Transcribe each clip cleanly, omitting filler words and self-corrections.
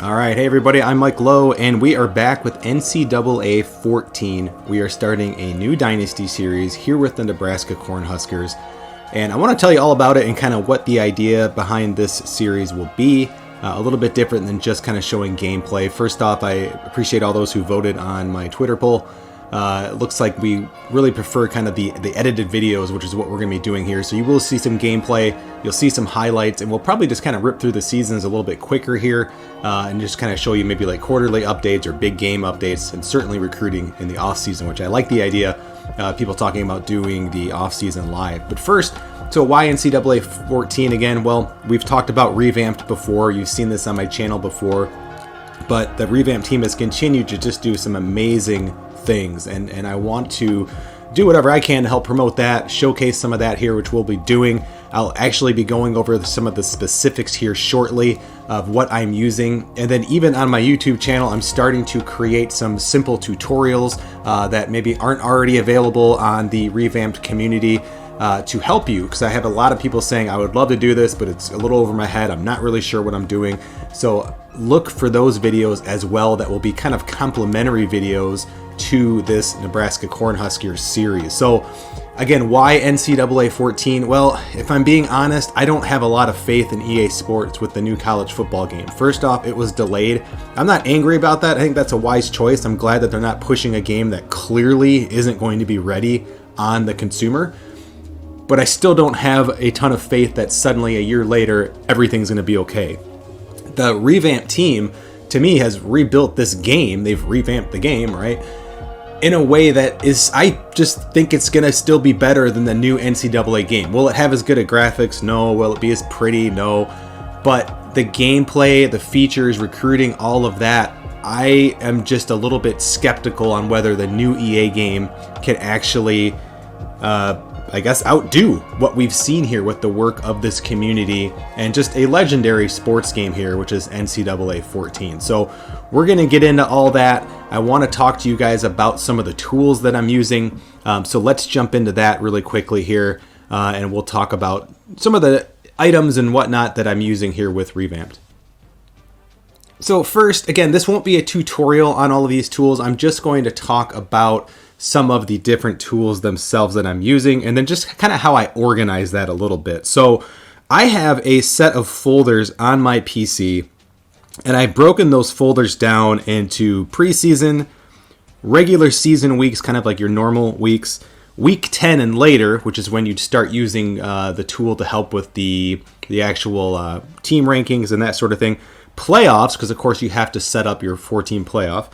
All right, hey everybody, I'm Mike Lowe, and we are back with NCAA 14. We are starting a new Dynasty series here with the Nebraska Cornhuskers, and I want to tell you all about it and kind of what the idea behind this series will be. A little bit different than just kind of showing gameplay. First off, I appreciate all those who voted on my Twitter poll. It looks like we really prefer kind of the edited videos, which is what we're going to be doing here. So you will see some gameplay, you'll see some highlights, and we'll probably just kind of rip through the seasons a little bit quicker here and just kind of show you maybe like quarterly updates or big game updates, and certainly recruiting in the off season, which I like the idea. People talking about doing the off season live. But first, so why NCAA 14 again? Well, we've talked about Revamped before. You've seen this on my channel before. But the Revamped team has continued to just do some amazing things, and I want to do whatever I can to help promote that, showcase some of that here, which we'll be doing. I'll actually be going over some of the specifics here shortly of what I'm using, and then even on my YouTube channel I'm starting to create some simple tutorials that maybe aren't already available on the Revamped community to help you, because I have a lot of people saying I would love to do this, but it's a little over my head, I'm not really sure what I'm doing. So look for those videos as well that will be kind of complimentary videos to this Nebraska Cornhuskers series. So again, why NCAA 14? Well, if I'm being honest, I don't have a lot of faith in EA Sports with the new college football game. First off, it was delayed. I'm not angry about that. I think that's a wise choice. I'm glad that they're not pushing a game that clearly isn't going to be ready on the consumer. But I still don't have a ton of faith that suddenly a year later, everything's going to be okay. The Revamped team, to me, has rebuilt this game. They've revamped the game, right? In a way that is, I just think it's going to still be better than the new NCAA game. Will it have as good a graphics? No. Will it be as pretty? No. But the gameplay, the features, recruiting, all of that, I am just a little bit skeptical on whether the new EA game can actually I guess outdo what we've seen here with the work of this community and just a legendary sports game here, which is NCAA 14. So we're going to get into all that. I want to talk to you guys about some of the tools that I'm using. So let's jump into that really quickly here, and we'll talk about some of the items and whatnot that I'm using here with Revamped. So first, again, this won't be a tutorial on all of these tools. I'm just going to talk about some of the different tools themselves that I'm using, and then just kind of how I organize that a little bit. So I have a set of folders on my PC, and I've broken those folders down into preseason, regular season weeks, kind of like your normal weeks, week 10 and later, which is when you'd start using the tool to help with the actual team rankings and that sort of thing, playoffs, because of course you have to set up your 14 playoff,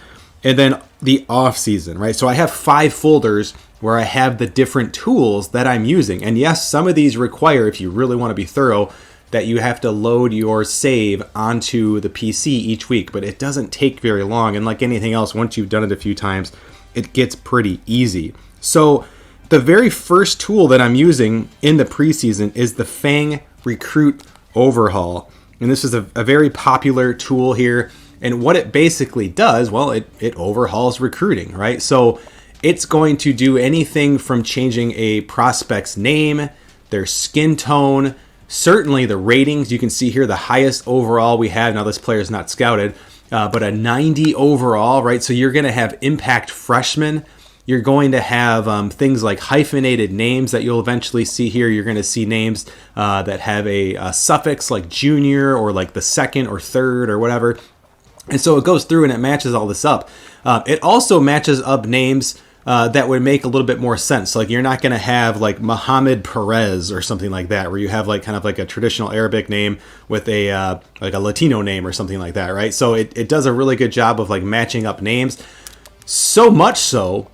and then the off season, right? So I have 5 folders where I have the different tools that I'm using. And yes, some of these require, if you really want to be thorough, that you have to load your save onto the PC each week, but it doesn't take very long. And like anything else, once you've done it a few times, it gets pretty easy. So the very first tool that I'm using in the preseason is the Fang Recruit Overhaul. And this is a very popular tool here. And what it basically does, well, it overhauls recruiting, right? So it's going to do anything from changing a prospect's name, their skin tone, certainly the ratings. You can see here the highest overall we have. Now this player is not scouted, but a 90 overall, right? So you're going to have impact freshmen. You're going to have things like hyphenated names that you'll eventually see here. You're going to see names that have a suffix like junior or like the second or third or whatever. And so it goes through and it matches all this up. It also matches up names that would make a little bit more sense. So like you're not going to have like Mohammed Perez or something like that, where you have like kind of like a traditional Arabic name with a like a Latino name or something like that, right? So it does a really good job of like matching up names. So much so,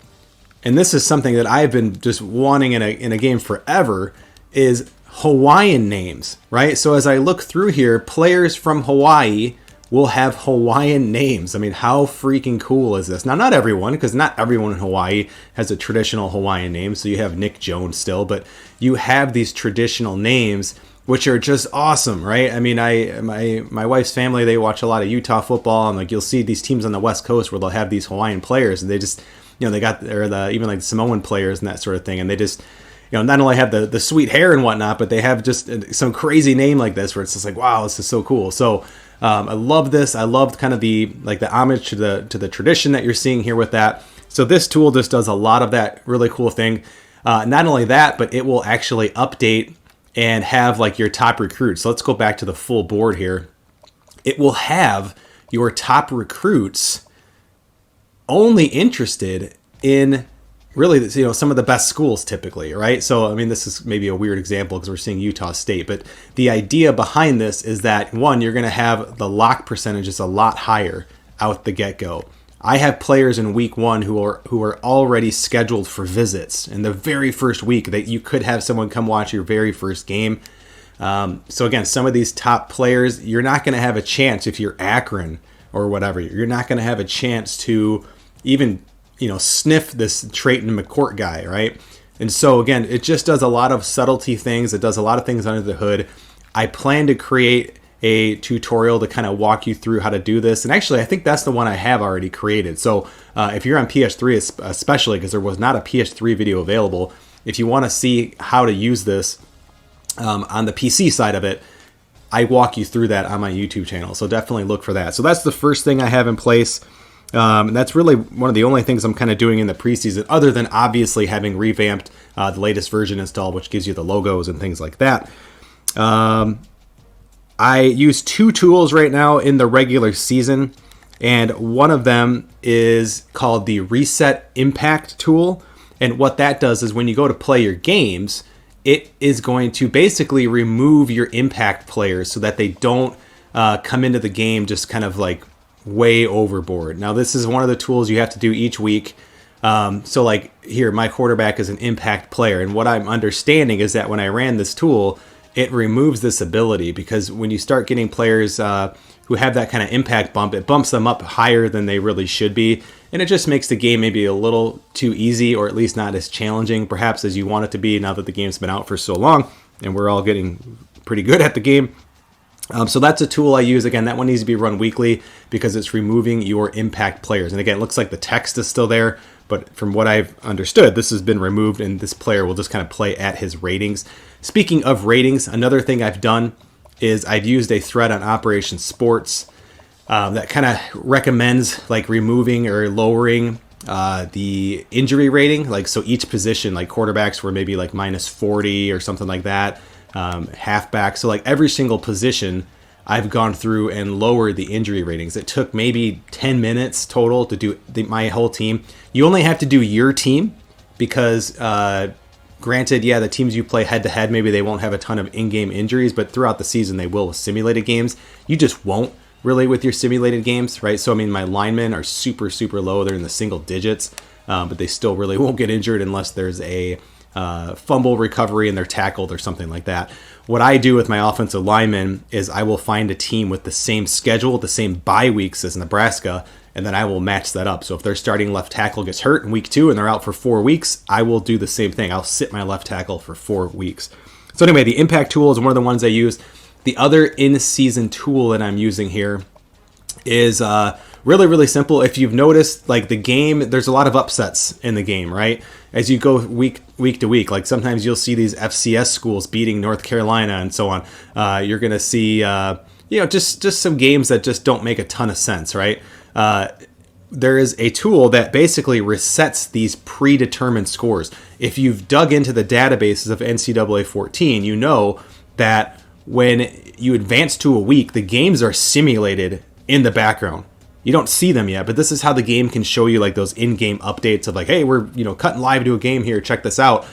and this is something that I've been just wanting in a game forever, is Hawaiian names, right? So as I look through here, players from Hawaii will have Hawaiian names. I mean, how freaking cool is this? Now, not everyone, because not everyone in Hawaii has a traditional Hawaiian name. So you have Nick Jones still, but you have these traditional names, which are just awesome, right? I mean, my wife's family, they watch a lot of Utah football, and like you'll see these teams on the West Coast where they'll have these Hawaiian players, and they just, you know, they got, or even like Samoan players and that sort of thing, and they just, you know, not only have the sweet hair and whatnot, but they have just some crazy name like this where it's just like, wow, this is so cool. So I love this. I love kind of the homage to the tradition that you're seeing here with that. So this tool just does a lot of that really cool thing. Not only that, but it will actually update and have like your top recruits. So let's go back to the full board here. It will have your top recruits only interested in really, some of the best schools typically, right? So, I mean, this is maybe a weird example because we're seeing Utah State, but the idea behind this is that, one, you're going to have the lock percentages a lot higher out the get-go. I have players in week 1 who are already scheduled for visits in the very first week, that you could have someone come watch your very first game. So again, some of these top players, you're not going to have a chance if you're Akron or whatever. You're not going to have a chance to even sniff this Trayton McCourt guy, right? And so again, it just does a lot of subtlety things. It does a lot of things under the hood. I plan to create a tutorial to kind of walk you through how to do this. And actually, I think that's the one I have already created. So if you're on PS3 especially, because there was not a PS3 video available, if you want to see how to use this on the PC side of it, I walk you through that on my YouTube channel. So definitely look for that. So that's the first thing I have in place. And that's really one of the only things I'm kind of doing in the preseason, other than obviously having revamped the latest version installed, which gives you the logos and things like that. I use 2 tools right now in the regular season, and one of them is called the Reset Impact tool. And what that does is when you go to play your games, it is going to basically remove your impact players so that they don't come into the game just kind of like way overboard. Now, this is one of the tools you have to do each week. So like here, my quarterback is an impact player. And what I'm understanding is that when I ran this tool, it removes this ability, because when you start getting players who have that kind of impact bump, it bumps them up higher than they really should be. And it just makes the game maybe a little too easy, or at least not as challenging perhaps as you want it to be now that the game's been out for so long and we're all getting pretty good at the game. So that's a tool I use. Again, that one needs to be run weekly because it's removing your impact players. And again, it looks like the text is still there, but from what I've understood, this has been removed and this player will just kind of play at his ratings. Speaking of ratings, another thing I've done is I've used a thread on Operation Sports that kind of recommends like removing or lowering the injury rating. Like, so each position, like quarterbacks were maybe like minus 40 or something like that. Halfback. So like every single position I've gone through and lowered the injury ratings. It took maybe 10 minutes total to do my whole team. You only have to do your team because granted, yeah, the teams you play head to head, maybe they won't have a ton of in-game injuries, but throughout the season they will with simulated games. You just won't really with your simulated games, right? So I mean, my linemen are super, super low. They're in the single digits, but they still really won't get injured unless there's a fumble recovery and they're tackled or something like that. What I do with my offensive linemen is I will find a team with the same schedule, the same bye weeks as Nebraska, and then I will match that up. So if their starting left tackle gets hurt in week 2 and they're out for 4 weeks, I will do the same thing. I'll sit my left tackle for 4 weeks. So anyway, the impact tool is one of the ones I use. The other in-season tool that I'm using here is really, really simple. If you've noticed, like the game, there's a lot of upsets in the game, right? As you go week to week, like sometimes you'll see these FCS schools beating North Carolina and so on. You're going to see, just some games that just don't make a ton of sense, right? There is a tool that basically resets these predetermined scores. If you've dug into the databases of NCAA 14, you know that when you advance to a week, the games are simulated in the background. You don't see them yet, but this is how the game can show you like those in-game updates of like, hey, we're cutting live to a game here. Check this out.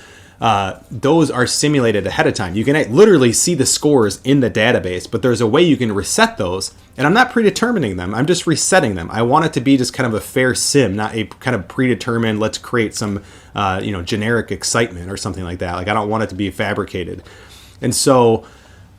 Those are simulated ahead of time. You can literally see the scores in the database, but there's a way you can reset those. And I'm not predetermining them. I'm just resetting them. I want it to be just kind of a fair sim, not a kind of predetermined, let's create some, generic excitement or something like that. Like I don't want it to be fabricated. And so,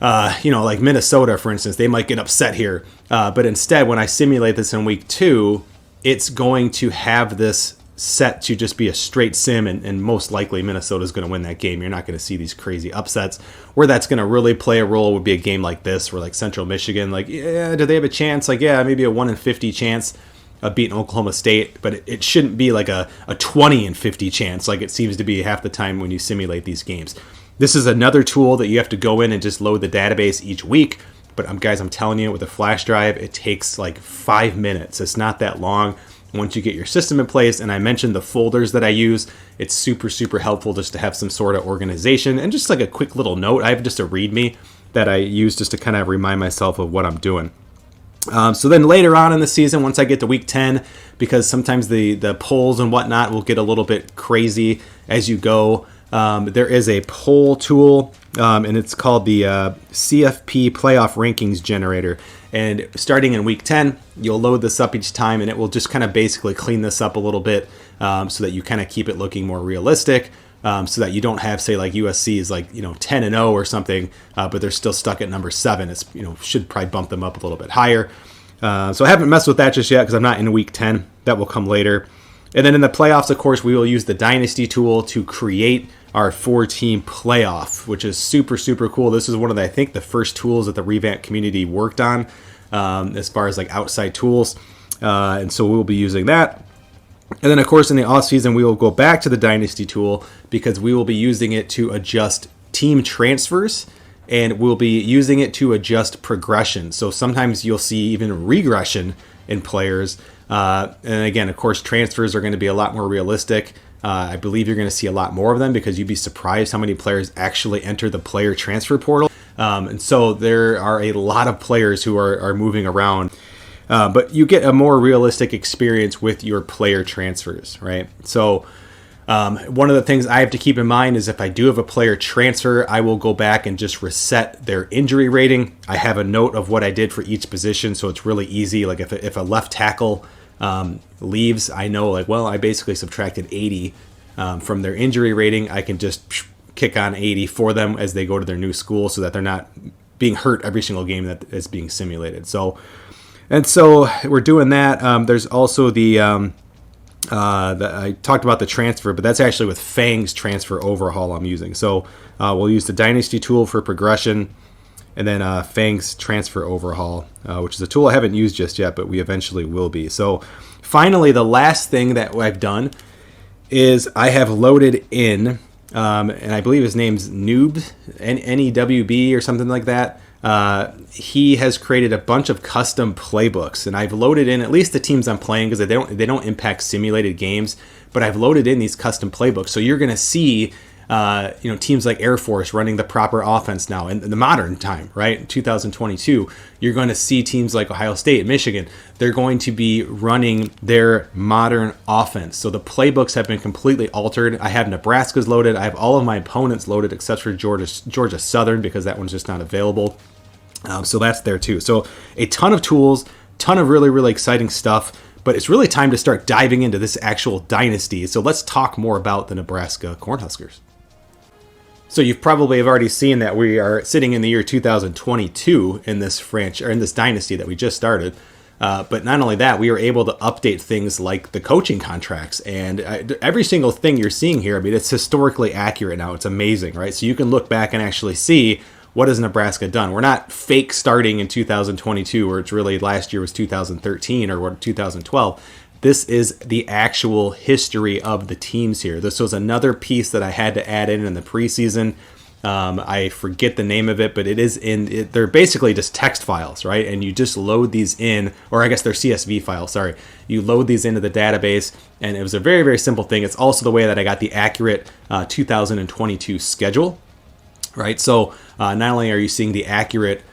like Minnesota, for instance, they might get upset here. But instead, when I simulate this in week 2, it's going to have this set to just be a straight sim, and most likely Minnesota's going to win that game. You're not going to see these crazy upsets. Where that's going to really play a role would be a game like this, where like Central Michigan, like, yeah, do they have a chance? Like, yeah, maybe a 1 in 50 chance of beating Oklahoma State, but it shouldn't be like a 20 in 50 chance like it seems to be half the time when you simulate these games. This is another tool that you have to go in and just load the database each week, but guys, I'm telling you, with a flash drive, it takes like 5 minutes. It's not that long once you get your system in place. And I mentioned the folders that I use. It's super, super helpful just to have some sort of organization and just like a quick little note. I have just a README that I use just to kind of remind myself of what I'm doing. So then later on in the season, once I get to week 10, because sometimes the polls and whatnot will get a little bit crazy as you go, there is a poll tool, and it's called the CFP Playoff Rankings Generator. And starting in week 10, you'll load this up each time, and it will just kind of basically clean this up a little bit so that you kind of keep it looking more realistic. So that you don't have, say, like USC is like 10-0 or something, but they're still stuck at number 7. It's should probably bump them up a little bit higher. So I haven't messed with that just yet because I'm not in week 10. That will come later. And then in the playoffs, of course, we will use the Dynasty tool to create our 4-team playoff, which is super, super cool. This is one of the, I think, the first tools that the Revamped community worked on as far as like outside tools. And so we'll be using that. And then, of course, in the offseason, we will go back to the Dynasty tool because we will be using it to adjust team transfers, and we'll be using it to adjust progression. So sometimes you'll see even regression in players. And again, of course, transfers are going to be a lot more realistic. I believe you're going to see a lot more of them because you'd be surprised how many players actually enter the player transfer portal. And so there are a lot of players who are moving around. But you get a more realistic experience with your player transfers, right? So one of the things I have to keep in mind is if I do have a player transfer, I will go back and just reset their injury rating. I have a note of what I did for each position, so it's really easy. Like if a left tackle leaves, I know like, well, I basically subtracted 80 from their injury rating. I can just kick on 80 for them as they go to their new school so that they're not being hurt every single game that is being simulated. So we're doing that. There's also I talked about the transfer, but that's actually with Fang's transfer overhaul I'm using. So we'll use the Dynasty tool for progression, and then Fang's transfer overhaul, which is a tool I haven't used just yet, but we eventually will be. So finally, the last thing that I've done is I have loaded in, and I believe his name's Noob, N-E-W-B or something like that. He has created a bunch of custom playbooks, and I've loaded in at least the teams I'm playing because they don't impact simulated games, but I've loaded in these custom playbooks. So you're going to see, teams like Air Force running the proper offense now in the modern time, right? In 2022, you're going to see teams like Ohio State, Michigan. They're going to be running their modern offense. So the playbooks have been completely altered. I have Nebraska's loaded. I have all of my opponents loaded except for Georgia Southern because that one's just not available. So that's there too. So a ton of tools, ton of really, really exciting stuff, but it's really time to start diving into this actual dynasty. So let's talk more about the Nebraska Cornhuskers. So you've probably have already seen that we are sitting in the year 2022 in this in this dynasty that we just started. But not only that, we were able to update things like the coaching contracts, and every single thing you're seeing here, I mean, it's historically accurate now. It's amazing, right? So you can look back and actually see what has Nebraska done. We're not fake starting in 2022, where it's really last year was 2013 or 2012. This is the actual history of the teams here. This was another piece that I had to add in the preseason. I forget the name of it, but it is they're basically just text files, right? And you just load these in, or I guess they're CSV files, sorry. You load these into the database, and it was a very, very simple thing. It's also the way that I got the accurate 2022 schedule, right? So not only are you seeing the accurate,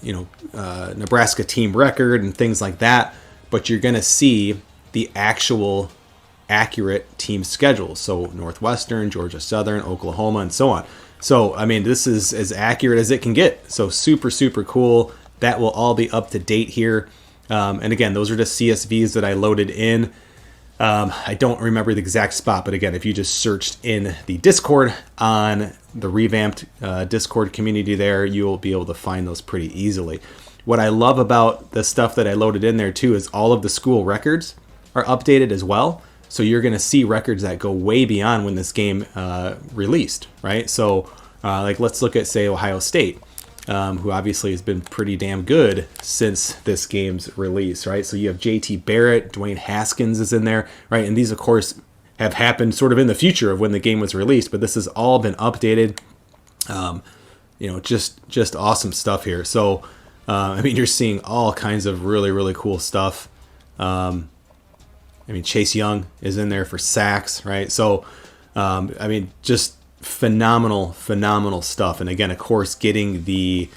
Nebraska team record and things like that, but you're going to see the actual accurate team schedules. So Northwestern, Georgia Southern, Oklahoma, and so on. So, I mean, this is as accurate as it can get. So super, super cool. That will all be up to date here. And again, those are just CSVs that I loaded in. I don't remember the exact spot, but again, if you just searched in the Discord on the Revamped Discord community there, you'll be able to find those pretty easily. What I love about the stuff that I loaded in there too is all of the school records are updated as well. So you're going to see records that go way beyond when this game released, right? So like let's look at, say, Ohio State, who obviously has been pretty damn good since this game's release, right? So you have JT Barrett, Dwayne Haskins is in there, right? And these, of course, have happened sort of in the future of when the game was released, but this has all been updated. just awesome stuff here. So, I mean, you're seeing all kinds of really, really cool stuff. I mean, Chase Young is in there for sacks, right? So, I mean, just phenomenal stuff. And again, of course, getting the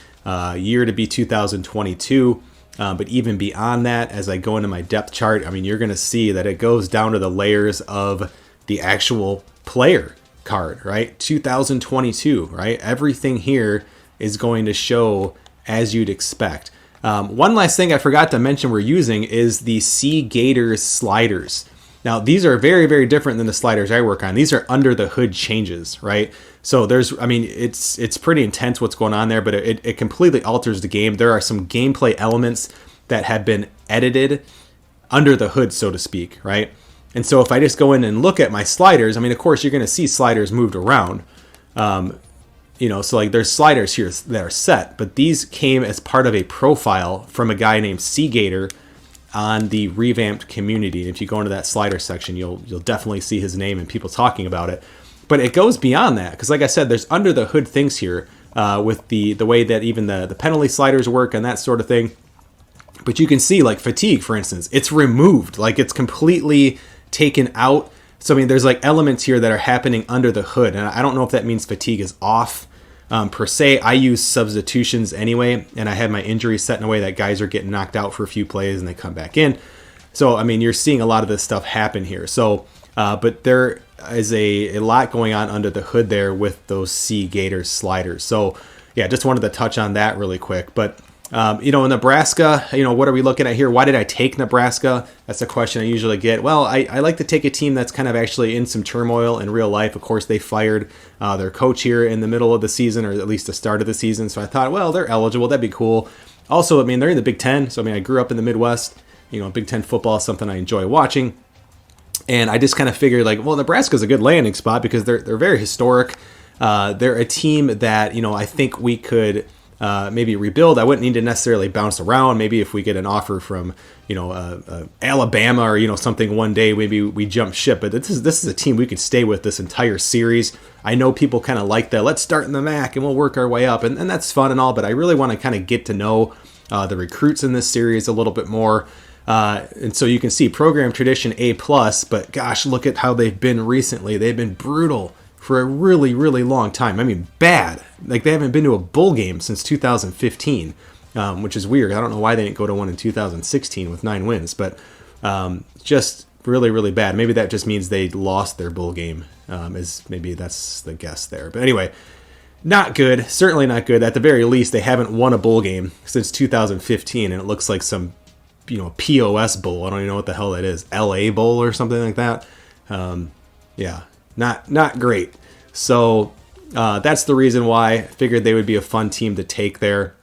year to be 2022. But even beyond that, as I go into my depth chart, I mean, you're going to see that it goes down to the layers of the actual player card, right? 2022, right? Everything here is going to show as you'd expect. One last thing I forgot to mention we're using is the Sea Gators sliders. Now, these are very, very different than the sliders I work on. These are under the hood changes, right? So I mean, it's pretty intense what's going on there, but it completely alters the game. There are some gameplay elements that have been edited under the hood, so to speak, right? And so if I just go in and look at my sliders, I mean, of course, you're going to see sliders moved around. So like there's sliders here that are set, but these came as part of a profile from a guy named Sea Gator on the Revamped community. And if you go into that slider section, you'll definitely see his name and people talking about it. But it goes beyond that, because like I said, there's under the hood things here with the way that even the penalty sliders work and that sort of thing. But you can see, like fatigue, for instance, it's removed, like it's completely taken out. So I mean, there's like elements here that are happening under the hood, and I don't know if that means fatigue is off per se. I use substitutions anyway, and I have my injuries set in a way that guys are getting knocked out for a few plays and they come back in. So I mean, you're seeing a lot of this stuff happen here. So, but there is a lot going on under the hood there with those Sea Gators sliders. So yeah, just wanted to touch on that really quick. But in Nebraska, what are we looking at here? Why did I take Nebraska? That's a question I usually get. Well, I like to take a team that's kind of actually in some turmoil in real life. Of course, they fired their coach here in the middle of the season, or at least the start of the season. So I thought, well, they're eligible. That'd be cool. Also, I mean, they're in the Big Ten. So, I mean, I grew up in the Midwest. Big Ten football is something I enjoy watching. And I just kind of figured, like, well, Nebraska's a good landing spot because they're very historic. They're a team that, I think we could maybe rebuild. I wouldn't need to necessarily bounce around. Maybe if we get an offer from, Alabama or, something one day, maybe we jump ship. But this is a team we could stay with this entire series. I know people kind of like that. Let's start in the MAC and we'll work our way up. And that's fun and all, but I really want to kind of get to know the recruits in this series a little bit more. And so you can see program tradition A+, but gosh, look at how they've been recently. They've been brutal for a really, really long time. I mean, bad. Like, they haven't been to a bowl game since 2015, which is weird. I don't know why they didn't go to one in 2016 with 9 wins, but just really, really bad. Maybe that just means they lost their bowl game, maybe that's the guess there. But anyway, not good. Certainly not good. At the very least, they haven't won a bowl game since 2015, and it looks like some POS bowl. I don't even know what the hell that is. LA bowl or something like that. Yeah, not great. So that's the reason why I figured they would be a fun team to take there.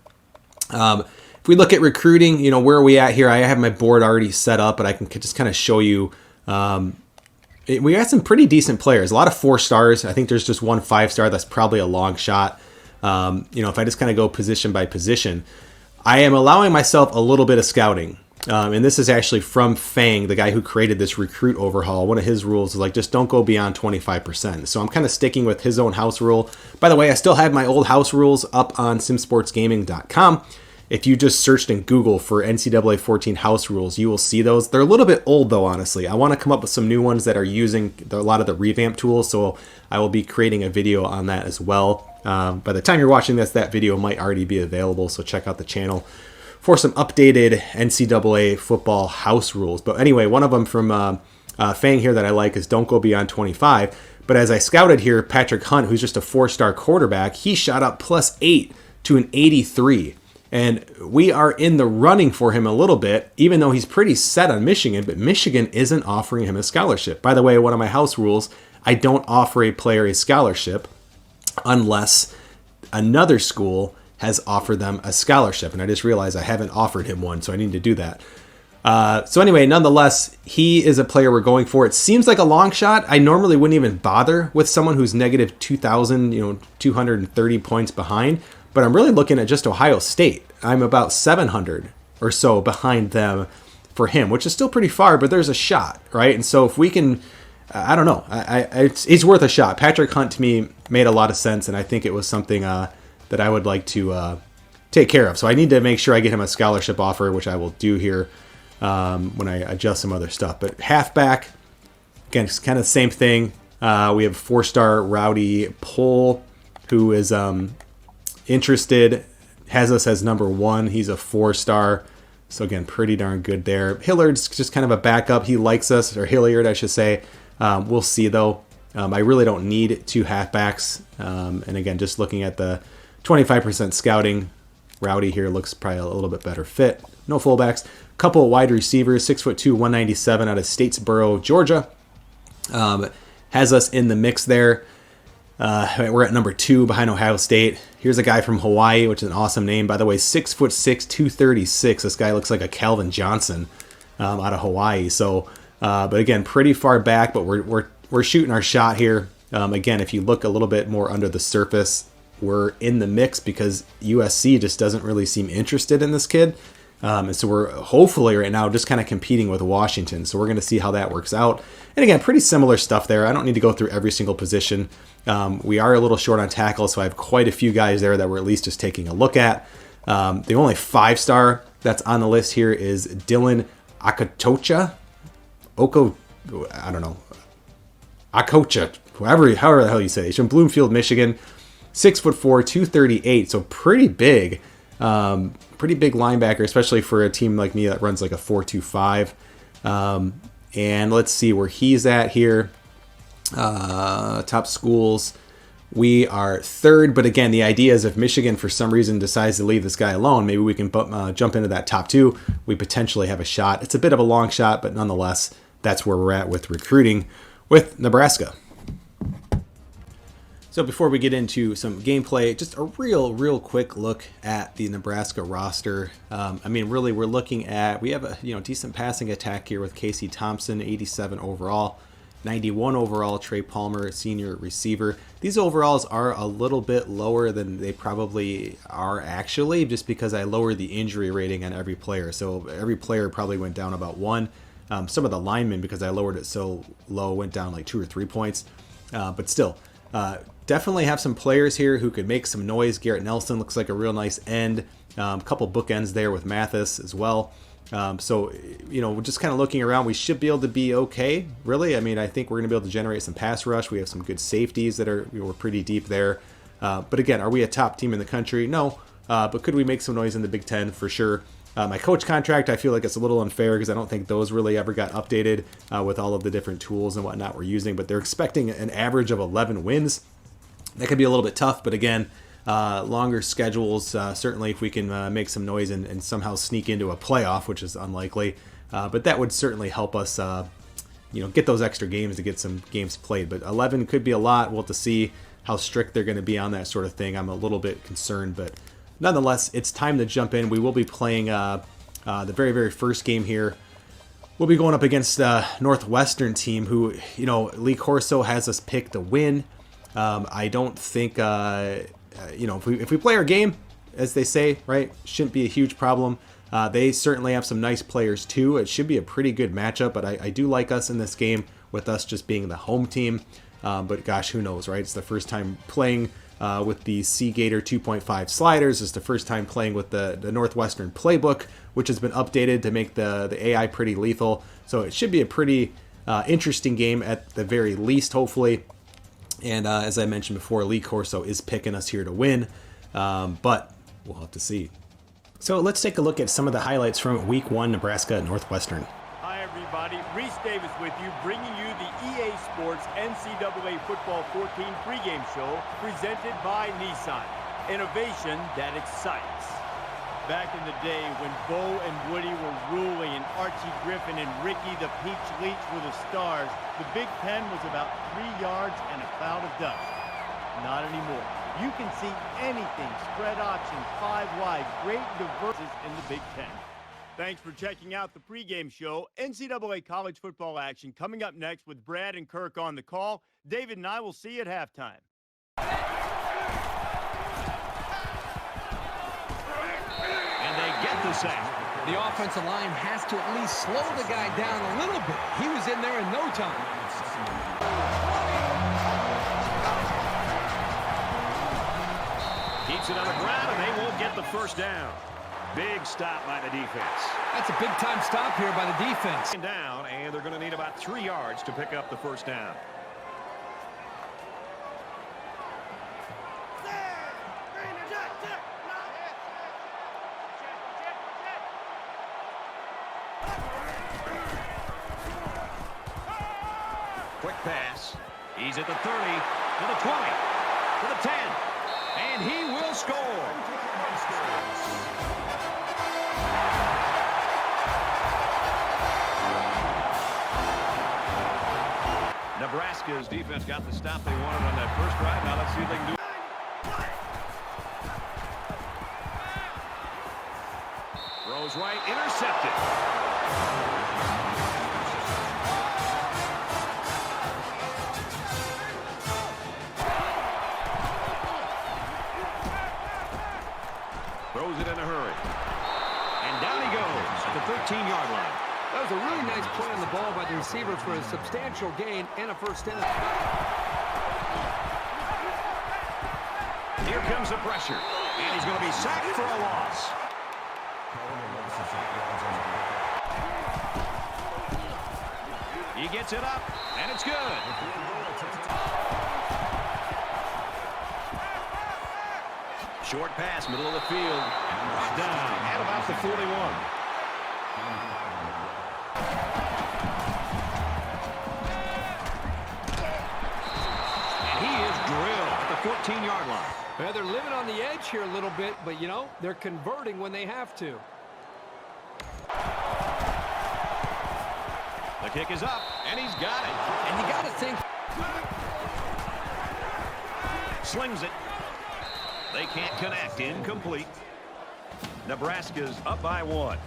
If we look at recruiting, where are we at here? I have my board already set up, but I can just kind of show you. We got some pretty decent players. A lot of 4 stars. I think there's just 1 5-star. That's probably a long shot. If I just kind of go position by position, I am allowing myself a little bit of scouting. And this is actually from Fang, the guy who created this recruit overhaul. One of his rules is like, just don't go beyond 25%. So I'm kind of sticking with his own house rule. By the way, I still have my old house rules up on simsportsgaming.com. If you just searched in Google for NCAA 14 house rules, you will see those. They're a little bit old though, honestly. I want to come up with some new ones that are using a lot of the revamp tools. So I will be creating a video on that as well. By the time you're watching this, that video might already be available. So check out the channel for some updated NCAA football house rules. But anyway, one of them from Fang here that I like is don't go beyond 25. But as I scouted here, Patrick Hunt, who's just a 4-star quarterback, he shot up +8 to an 83. And we are in the running for him a little bit, even though he's pretty set on Michigan, but Michigan isn't offering him a scholarship. By the way, one of my house rules, I don't offer a player a scholarship unless another school has offered them a scholarship. And I just realized I haven't offered him one, so I need to do that. So anyway, nonetheless, he is a player we're going for. It seems like a long shot. I normally wouldn't even bother with someone who's negative 2,000, 230 points behind. But I'm really looking at just Ohio State. I'm about 700 or so behind them for him, which is still pretty far, but there's a shot, right? And so if we can, I don't know, it's worth a shot. Patrick Hunt to me made a lot of sense, and I think it was something that I would like to take care of. So I need to make sure I get him a scholarship offer, which I will do here when I adjust some other stuff. But halfback, again, it's kind of the same thing. We have 4-star Rowdy Pohl, who is interested, has us as number 1. He's a 4-star. So again, pretty darn good there. Hilliard's just kind of a backup. He likes us, or Hilliard, I should say. We'll see, though. I really don't need 2 halfbacks. And again, just looking at the 25% scouting, Rowdy here looks probably a little bit better fit. No fullbacks. Couple of wide receivers, 6'2", 197 out of Statesboro, Georgia. Has us in the mix there. We're at number 2 behind Ohio State. Here's a guy from Hawaii, which is an awesome name, by the way. 6'6", 236. This guy looks like a Calvin Johnson out of Hawaii. So, but again, pretty far back. But we're shooting our shot here. Again, if you look a little bit more under the surface, we're in the mix because USC just doesn't really seem interested in this kid. And so we're hopefully right now just kind of competing with Washington. So we're going to see how that works out. And again, pretty similar stuff there. I don't need to go through every single position. We are a little short on tackle, so I have quite a few guys there that we're at least just taking a look at. The only 5-star that's on the list here is Dylan Akocha. I don't know. Akocha, however the hell you say it. He's from Bloomfield, Michigan. 6'4", 238. So pretty big. Pretty big linebacker, especially for a team like me that runs like a 4.25. And let's see where he's at here. Top schools. We are 3rd, but again, the idea is if Michigan for some reason decides to leave this guy alone, maybe we can jump into that top 2. We potentially have a shot. It's a bit of a long shot, but nonetheless, that's where we're at with recruiting with Nebraska. So before we get into some gameplay, just a real quick look at the Nebraska roster. I mean, really, we're looking at, we have a decent passing attack here with Casey Thompson, 87 overall, 91 overall, Trey Palmer, senior receiver. These overalls are a little bit lower than they probably are actually, just because I lowered the injury rating on every player. So every player probably went down about 1. Some of the linemen, because I lowered it so low, went down like 2 or 3 points. But still, definitely have some players here who could make some noise. Garrett Nelson looks like a real nice end. A couple bookends there with Mathis as well. So, we're just kind of looking around. We should be able to be okay, really. I mean, I think we're going to be able to generate some pass rush. We have some good safeties that we're pretty deep there. But again, are we a top team in the country? No. But could we make some noise in the Big Ten? For sure. My coach contract, I feel like it's a little unfair because I don't think those really ever got updated with all of the different tools and whatnot we're using. But they're expecting an average of 11 wins. That could be a little bit tough, but again, longer schedules, certainly if we can make some noise and somehow sneak into a playoff, which is unlikely, but that would certainly help us, get those extra games to get some games played. But 11 could be a lot. We'll have to see how strict they're going to be on that sort of thing. I'm a little bit concerned, but nonetheless, it's time to jump in. We will be playing the very, very first game here. We'll be going up against a Northwestern team who, Lee Corso has us pick to win. I don't think, if we play our game, as they say, right, shouldn't be a huge problem. They certainly have some nice players too. It should be a pretty good matchup, but I do like us in this game with us just being the home team. But gosh, who knows, right? It's the first time playing with the Seagator 2.5 sliders. It's the first time playing with the Northwestern playbook, which has been updated to make the AI pretty lethal. So it should be a pretty interesting game at the very least, hopefully. And as I mentioned before, Lee Corso is picking us here to win, but we'll have to see. So let's take a look at some of the highlights from Week 1, Nebraska at Northwestern. Hi everybody, Reese Davis with you, bringing you the EA Sports NCAA Football 14 pregame show presented by Nissan. Innovation that excites. Back in the day when Bo and Woody were ruling and Archie Griffin and Ricky the Peach Leach were the stars, the Big Ten was about 3 yards and a cloud of dust. Not anymore. You can see anything, spread option, 5 wide, great diversity in the Big Ten. Thanks for checking out the pregame show. NCAA college football action coming up next with Brad and Kirk on the call. David and I will see you at halftime. Get the sack. The offensive line has to at least slow the guy down a little bit. He was in there in no time. Keeps Gets it on the ground, and they won't get the first down. Big stop by the defense. That's a big-time stop here by the defense. Down, and they're going to need about 3 yards to pick up the first down. Quick pass. He's at the 30, to the 20, to the 10, and he will score. Nebraska's defense got the stop they wanted on that first drive. Now let's see if they can do it. Throws right, intercepted. Throws it in a hurry. And down he goes at the 13-yard line. That was a really nice play on the ball by the receiver for a substantial gain and a first down. Here comes the pressure. And he's going to be sacked for a loss. He gets it up, and it's good. Short pass, middle of the field. Down at about the 41. And he is drilled at the 14-yard line. Well, they're living on the edge here a little bit, but, you know, they're converting when they have to. The kick is up, and he's got it. And you got to think. Slings it. They can't connect. Incomplete. Nebraska's up by 1.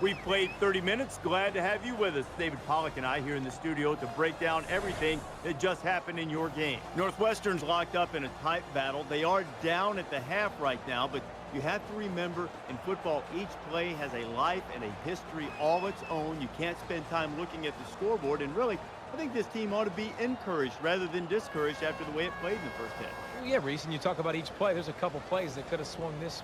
We've played 30 minutes. Glad to have you with us. David Pollack and I here in the studio to break down everything that just happened in your game. Northwestern's locked up in a tight battle. They are down at the half right now, but you have to remember in football, each play has a life and a history all its own. You can't spend time looking at the scoreboard, and really, I think this team ought to be encouraged rather than discouraged after the way it played in the first half. Well, yeah, Reese, and you talk about each play. There's a couple plays that could have swung this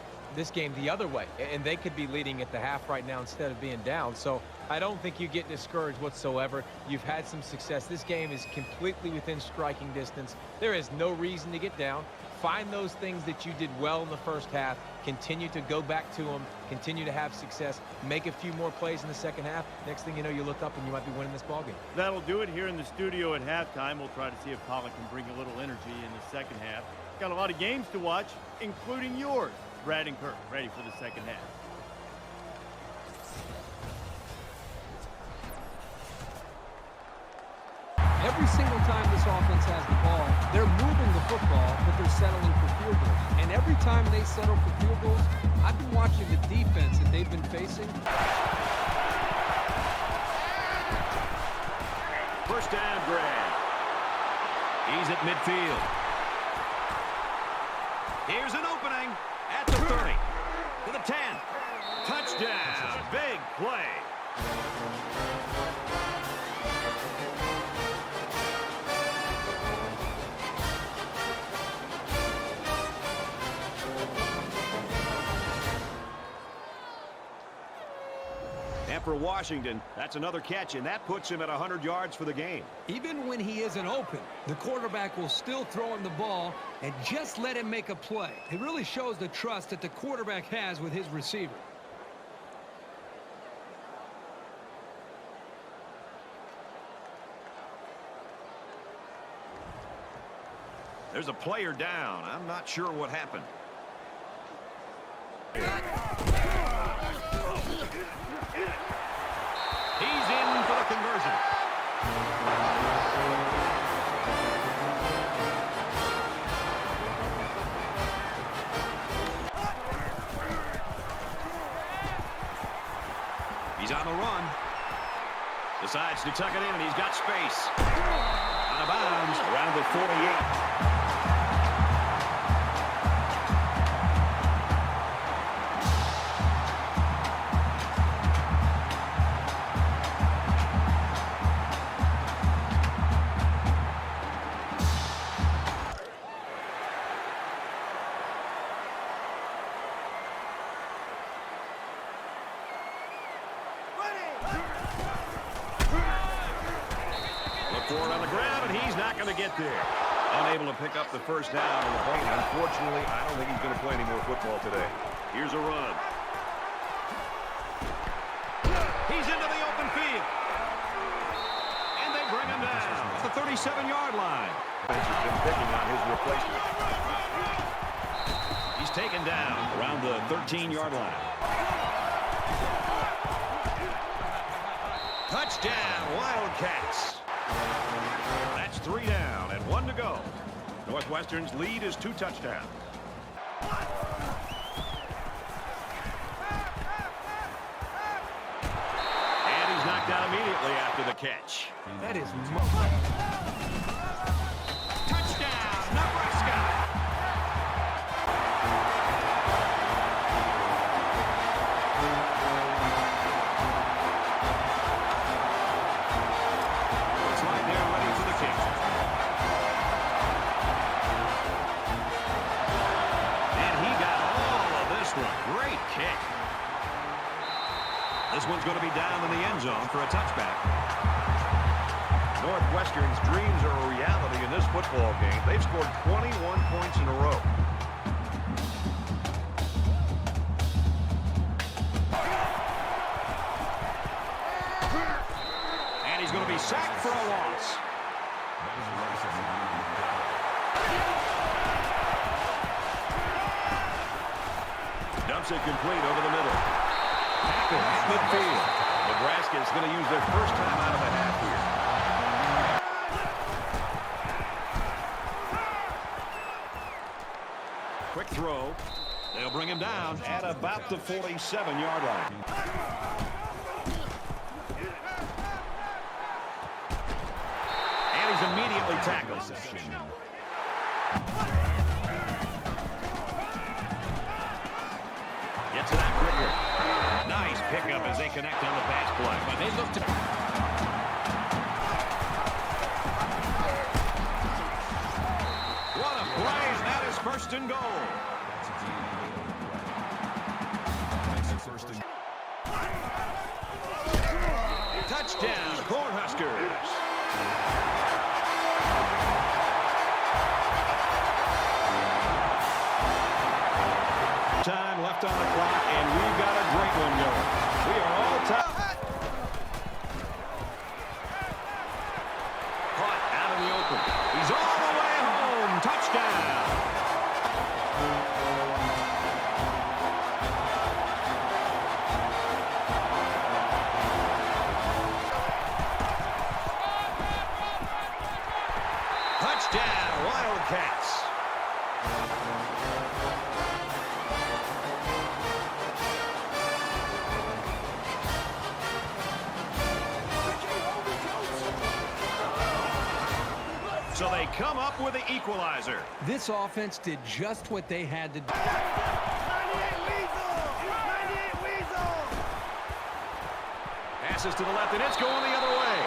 game the other way, and they could be leading at the half right now instead of being down. So I don't think you get discouraged whatsoever. You've had some success. This game is completely within striking distance. There is no reason to get down. Find those things that you did well in the first half. Continue to go back to them. Continue to have success. Make a few more plays in the second half. Next thing you know, you look up and you might be winning this ballgame. That'll do it here in the studio at halftime. We'll try to see if Pollack can bring a little energy in the second half. Got a lot of games to watch, including yours. Brad and Kirk ready for the second half. Every single time this offense has the ball, they're moving the football, but they're settling for field goals. And every time they settle for field goals, I've been watching the defense that they've been facing. First down, Greg. He's at midfield. Here's an opening at the 30, to the 10. Touchdown. Big play. And for Washington, that's another catch, and that puts him at 100 yards for the game. Even when he isn't open, the quarterback will still throw him the ball and just let him make a play. It really shows the trust that the quarterback has with his receiver. There's a player down. I'm not sure what happened. He's in for the conversion. He's on the run. Decides to tuck it in, and he's got space. Out of bounds around the 48. for it on the ground, and he's not going to get there. Unable to pick up the first down in the paint. Unfortunately, I don't think he's going to play any more football today. Here's a run. He's into the open field. And they bring him down at the 37-yard line. He's been picking on his replacement. He's taken down around the 13-yard line. Touchdown, Wildcats. That's 3 down and 1 to go. Northwestern's lead is 2 touchdowns. And he's knocked out immediately after the catch. That is Touchdown, Nebraska. Looks like they're ready for the kick. And he got all of this one. Great kick. This one's going to be down in the end zone for a touchback. Northwestern's dreams are a reality in this football game. They've scored 21 points in a row. And he's going to be sacked for a loss. Dumps it complete over the middle. Tackled at midfield. Nebraska is going to use their first time out of the half here. Quick throw. They'll bring him down at about the 47-yard line. And he's immediately tackled. Gets to that quicker. Nice pickup as they connect on the pass play. But they look to... What a play. That is first and goal. Touchdown, Cornhuskers. Time left on the clock, and we've got a great one going. We are all tied. Caught out in the open. He's all the way home. Touchdown. Touchdown, Wildcats. So they come up with the equalizer. This offense did just what they had to do. 98 Weasel! Passes to the left, and it's going the other way.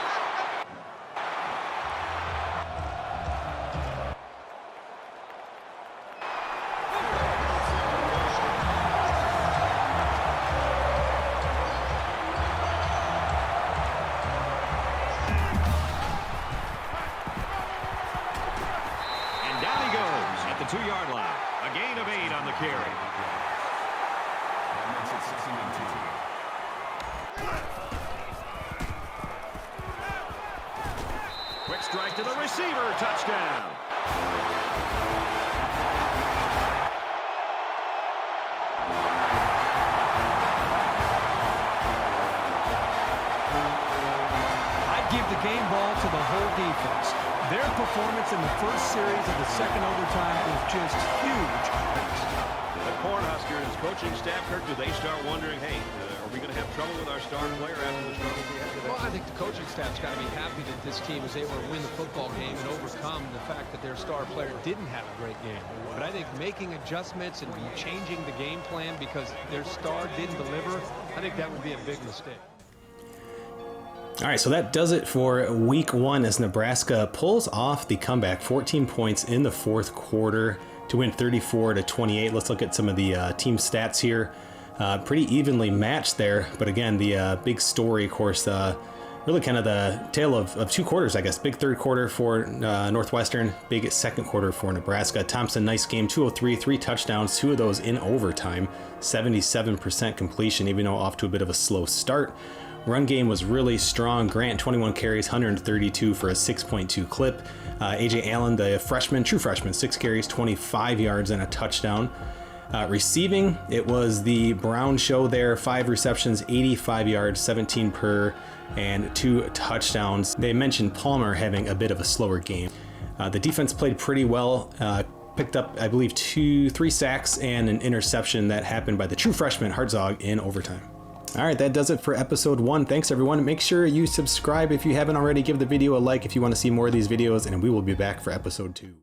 And down he goes at the 2-yard line. A gain of 8 on the carry. Quick strike to the receiver. Touchdown. I'd give the game ball to the whole defense. Their performance in the first series of the second overtime was just huge. The Cornhuskers coaching staff, Kirk, do they start wondering, hey, are we going to have trouble with our star player after the struggles we had today? Well, I think the coaching staff's got to be happy that this team is able to win the football game and overcome the fact that their star player didn't have a great game. But I think making adjustments and changing the game plan because their star didn't deliver, I think that would be a big mistake. All right, so that does it for week 1 as Nebraska pulls off the comeback, 14 points in the fourth quarter to win 34-28. Let's look at some of the team stats here. Pretty evenly matched there, but again, the big story, of course, really kind of the tale of two quarters, I guess. Big third quarter for Northwestern, big second quarter for Nebraska. Thompson, nice game, 203, 3 touchdowns, 2 of those in overtime, 77% completion, even though off to a bit of a slow start. Run game was really strong. Grant, 21 carries, 132 for a 6.2 clip. AJ Allen, the freshman, true freshman, 6 carries, 25 yards and a touchdown. Receiving, it was the Brown show there, 5 receptions, 85 yards, 17 per, and 2 touchdowns. They mentioned Palmer having a bit of a slower game. The defense played pretty well, picked up, I believe, 3 sacks and an interception that happened by the true freshman Hartzog in overtime. All right, that does it for episode 1. Thanks, everyone. Make sure you subscribe if you haven't already. Give the video a like if you want to see more of these videos, and we will be back for episode 2.